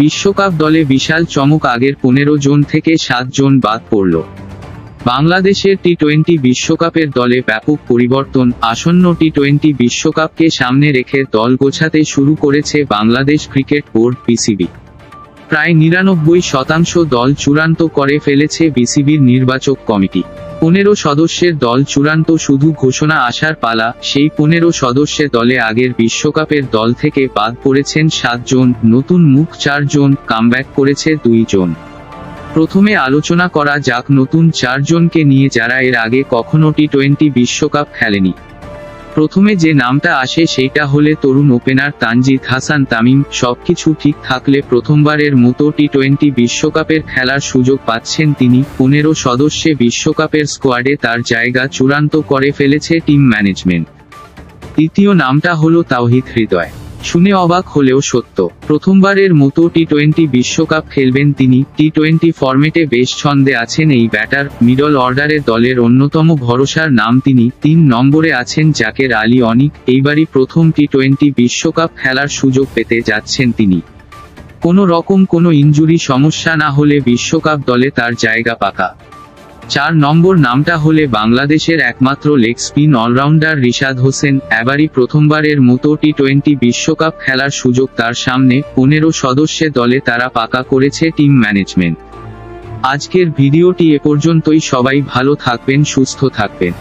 বিশ্বকাপ দলে বিশাল চমক, আগের 15 জন থেকে 7 জন বাদ পড়ল। বাংলাদেশের টি-20 বিশ্বকাপের দলে ব্যাপক পরিবর্তন। আসন্ন টি-20 বিশ্বকাপকে সামনে রেখে দল গোছাতে শুরু করেছে বাংলাদেশ ক্রিকেট বোর্ড বিসিবি। প্রায় 99% দল চূড়ান্ত করে ফেলেছে বিসিবির নির্বাচক কমিটি। 15 সদস্যের দল চূড়ান্ত, শুধু ঘোষণা আসার পালা। সেই 15 সদস্যের দলে আগের বিশ্বকাপের দল থেকে বাদ পড়েছেন 7 জন, নতুন মুখ 4 জন, কামব্যাক করেছে 2 জন। প্রথমে আলোচনা করা যাক নতুন 4 জনকে নিয়ে, যারা এর আগে কখনো টি-20 বিশ্বকাপ খেলেনি। প্রথমে যে নামটা আসে সেইটা হলে তরুণ ওপেনার তানজিদ হাসান তামিম। সবকিছু ঠিক থাকলে প্রথমবারের মতো টি-20 বিশ্বকাপের খেলার সুযোগ পাচ্ছেন তিনি। 15 সদস্যে বিশ্বকাপের স্কোয়াডে তার জায়গা চূড়ান্ত করে ফেলেছে টিম ম্যানেজমেন্ট। দ্বিতীয় নামটা হলো তাওহিদ হৃদয়। শুনে অবাক হলেও সত্য, প্রথমবারের মতো টি-20 বিশ্বকাপ খেলবেন তিনি। টি-20 ফরম্যাটে বেশ ছন্দে আছেন এই ব্যাটার। মিডল অর্ডারের দলের অন্যতম ভরসার নাম তিনি। 3 নম্বরে আছেন জাকের আলী অনিক। এইবারই প্রথম টি-20 বিশ্বকাপ খেলার সুযোগ পেতে যাচ্ছেন তিনি। কোনো রকম কোনো ইনজুরি সমস্যা না হলে বিশ্বকাপ দলে তার জায়গা পাকা। 4 নম্বর নামটা হলে বাংলাদেশের একমাত্র leg spin allrounder Rishad Hossain. এবারই প্রথমবারের মতো টি-20 বিশ্বকাপ খেলার সুযোগ তার সামনে। 15 সদস্যের দলে তারা পাকা করেছে টিম ম্যানেজমেন্ট। আজকের ভিডিওটি এ পর্যন্তই। সবাই ভালো থাকবেন, সুস্থ থাকবেন।